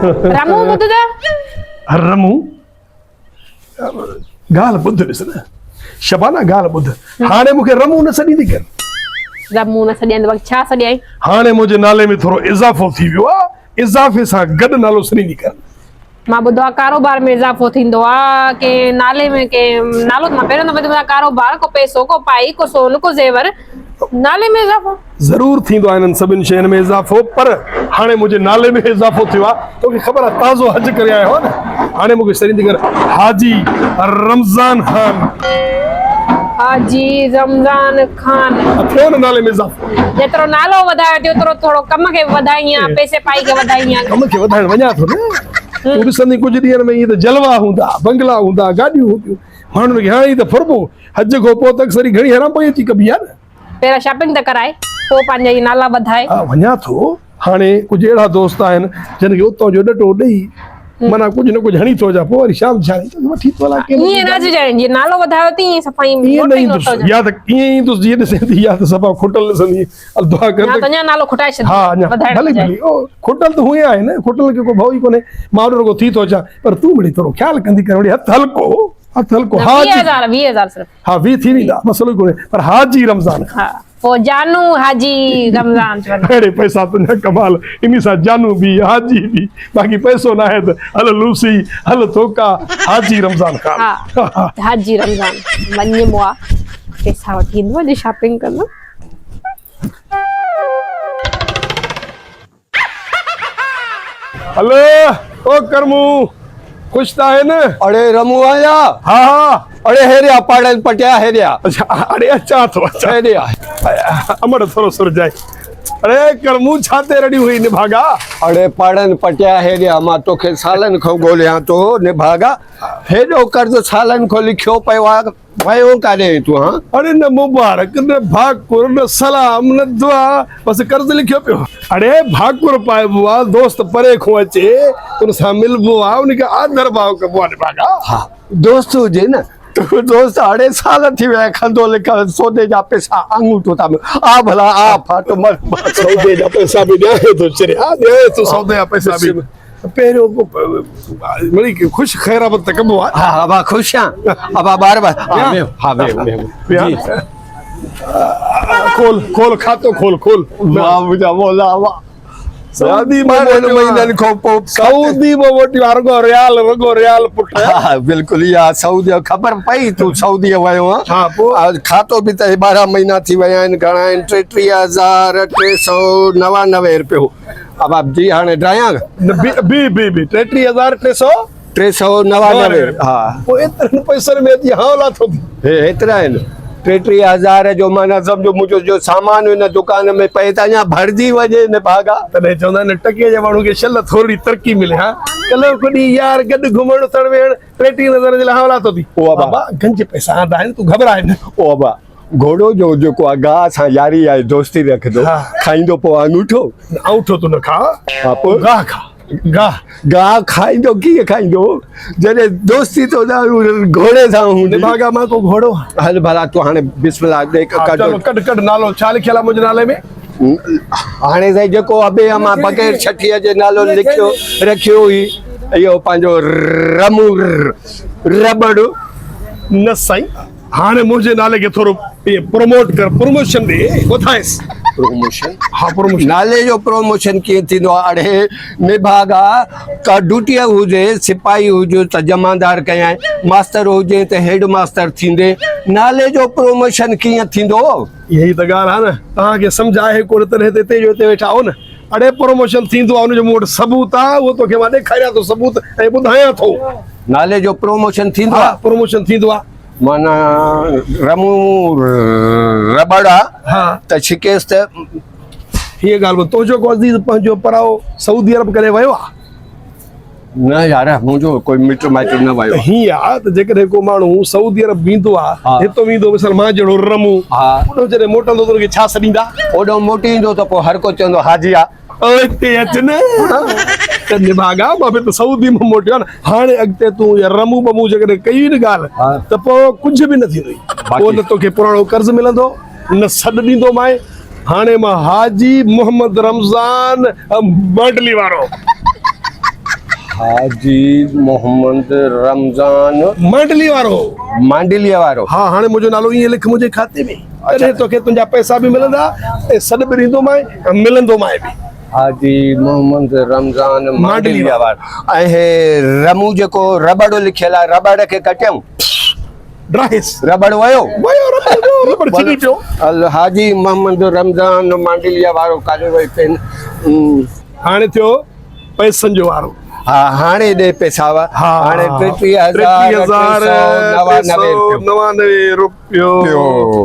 रमू ॿुध त रमू ॻाल्हि ॿुध ॾिस न शबाना ॻाल्हि ॿुध हाणे मूंखे रमू न सॾींदी कर रमू न सॾियनि त छा सॾियई हाणे मुंहिंजे नाले में थोरो इज़ाफ़ो थी वियो आहे इज़ाफ़े सां गॾु नालो सॾींदी कर मां ॿुधो आहे कारोबार में इज़ाफ़ो थींदो आहे के नाले में के नालो मां पहिरियों दफ़ो ॿुधो आहे कारोबार को पैसो को पाई को सोन को ज़ेवर नाले में इज़ाफ़ो ज़रूर थींदो आहे इन्हनि सभिनि शयुनि में इज़ाफ़ो पर हाणे मुंहिंजे नाले में इज़ाफ़ो थियो आहे तोखे ख़बर आहे ताज़ो हज करे आयो आहे न हाणे मूंखे सॾींदी कर हाजी रमज़ान ख़ान हाजी रमज़ान ख़ान थियो न नाले में इज़ाफ़ो जेतिरो नालो वधायो थी ओतिरो थोरो कम खे वधाई आहे पैसे पाई खे वधाई आहे कम खे वधाइण वञा थो न तूं ॾिसंदी कुझु ॾींहंनि में ईअं त जलवा हूंदा बंगला हूंदा गाॾियूं हूंदियूं माण्हुनि खे हाणे त फुरबो हज खां पोइ त अक्सर घणी हराम पई अची कबी आहे न पहिरियों शॉपिंग त कराए पोइ पंहिंजा ई नाला वधाए हा वञा थो हाणे कुझु अहिड़ा दोस्त आहिनि जिन खे उतां जो ॾटो ॾेई माना कुझु न कुझु हणी थो जा पोइ वरी शाम छाणी वठी थो हलां ईअं न अचिजांइ जीअं नालो वधायो थी ईअं सफ़ाई ईअं न ईंदुसि या त ईअं ईंदुसि जीअं ॾिसे या त सफ़ा खुटल ॾिसंदी दुआ कर अञा नालो खुटाए छॾ हा अञा भले भले ओ खुटल त हुए आहे न खुटल खे को भउ ई कोन्हे मां रुगो थी थो अचां पर तूं मिड़ी थोरो ख़्यालु कंदी कर वरी हथ हल्को हा 20,000 सिर्फ़ हा 20 थी वेंदा मसलो ई कोन्हे पर हाजी रमज़ान हा पोइ जानू हाजी रमज़ान अहिड़े पैसा तुंहिंजा कमाल इन सां जानू बि हाजी बि बाक़ी पैसो न आहे त हल लूसी हल थोका हाजी रमज़ान ख़ान हा हाजी रमज़ान वञिबो आहे पैसा वठी ईंदो अॼु शॉपिंग कंदो हलो ओ करमू खुश था है न अरे रमू आया हाँ हाँ अरे हेरिया पाड़न पटिया हेरिया अच्छा अरे अच्छा तो अच्छा हेरिया अमर थोरो सुर जाए अरे करमू छाते रड़ी हुई निभागा अरे पाड़न पटिया हेरिया मां तोखे सालन खो गोलियां तो निभागा हेडो कर्ज सालन खो लिखियो पियो आहे वयो काॾे तूं हां अरे न मुबारक न भाकुर न सलाम न दुआ बस कर्ज लिखियो पियो अरे भाकुर पाइबो आहे दोस्त परे खो अचे उन सां मिलबो आहे उनखे आदर भाव कबो आहे निभागा हा दोस्त हुजे न तो दोस्त अड़े साल थी विया खंदो लिख सौदे जा पैसा अंगूठो था आ भला आ फाटो मर सौदे जा पैसा भी ॾियां थो चरे आ ॾियां थो सौदे जा पैसा भी पहिरियों वरी खुश ख़ैराबत त कबो आहे हा हा खुश आहियां अब बार बार हा वे खोल खातो खोल वाह मुंहिंजा मौला वाह सऊदी महीननि खां पोइ सऊदी में वठी रगो रियाल पुट हा बिल्कुलु इहा सऊदी ख़बर पई तूं सऊदी वियो हा पोइ खातो बि त 12 महीना थी विया आहिनि घणा आहिनि 33,399 रुपयो अब आप जी हाणे ड्रायां बी 33,399 हा पोइ एतिरनि पैसनि में अची हौला थो हेतिरा आहिनि 33,000 जो माना सम्झो मुंहिंजो जो सामान हिन दुकान में पए त अञा भरिजी वञे न भागा तॾहिं चवंदा आहिनि टके जे माण्हू खे शल थोरी तरक़ी मिले हा कल्ह कॾहिं यार गॾु घुमण उथण वेहण 33,000 जे लाइ हौला थो थी ओ बाबा गंज पैसा आंदा आहिनि तूं घबराए न ओ बाबा घोड़ो जो जेको आहे गाह सां यारी आहे दोस्ती रखंदो खाईंदो पोइ अंगूठो अंगूठो तूं न खा हा पोइ गाह खा गाह खाईंदो कीअं खाईंदो जॾहिं दोस्ती तो घोड़े सां हूंदी भागा मां को घोड़ो हल भला तूं हाणे बिस्मिल्लाह कढ नालो छा लिखियल आहे मुंहिंजे नाले में हाणे साईं जेको अबे मां बग़ैर छठीअ जे नालो लिखियो रखियो हुई इहो पंहिंजो रमू रबड़ न साईं हाणे मुंहिंजे नाले खे थोरो प्रमोट कर प्रमोशन ॾे ॿुधाएसि प्रमोशन हा प्रमोशन नाले जो प्रमोशन कीअं थींदो आहे अड़े निभागा का ड्यूटीअ हुजे सिपाही हुजे त जमादार कयां मास्टर हुजे त हेड मास्टर थींदे नाले जो प्रमोशन कीअं थींदो यही त ॻाल्हि आहे न तव्हांखे सम्झ आहे कोन तॾहिं हिते जो हिते वेठा आहो न अड़े प्रमोशन थींदो आहे हुनजो मूं वटि सबूत आहे उहो तोखे मां ॾेखारियां थो सबूत ऐं ॿुधायां थो नाले जो प्रमोशन थींदो हा आहे प्रमोशन थींदो आहे माना रमू रबड़ हा त शिकेस त हीअ ॻाल्हि तुंहिंजो को अज़ीज़ पंहिंजो पराओ सऊदी अरब करे वियो आहे न यार मुंहिंजो कोई मिट माइट न वियो हीअं आहे त जेकॾहिं को माण्हू सऊदी अरब वेंदो आहे हितो वेंदो मिसाल मां जहिड़ो रमू हा उहो जॾहिं मोटंदो त हुनखे छा सॾींदा ओॾो मोटी ईंदो त पोइ हर को चवंदो हाजी आहे हिते अच न त निभागा मां बि त सऊदी में मोटियो आहे न हाणे अॻिते तूं या रमू बमू जेकॾहिं कई न ॻाल्हि त पोइ कुझु बि न थींदो पोइ न तोखे पुराणो कर्ज़ मिलंदो न सॾु ॾींदो माए हाणे मां हाजी मोहम्मद रमज़ान मंडली वारो हाजी मोहम्मद रमज़ान मांडली वारो। मांडलिया वारो। हाँ हाणे मुंहिंजो नालो ईअं लिख मुंहिंजे खाते में, तॾहिं तोखे तुंहिंजा पैसा बि मिलंदा ऐं सॾु बि ॾींदो माए ऐं मिलंदो माए बि। हाजी मोहम्मद रमज़ान मांडलिया वारो। ऐं हे रमू जेको रबड़ लिखियल आहे, रबड़ खे कटियऊं, ड्राइस रबड़ वयो रबड़ छिकी पियो। अल हाजी मोहम्मद रमज़ान मांडलिया वारो काले वई पेन। हाणे थियो पैसनि जो वारो। हा हाणे दे पैसा हाणे 33,999 $33,999 रुपयो।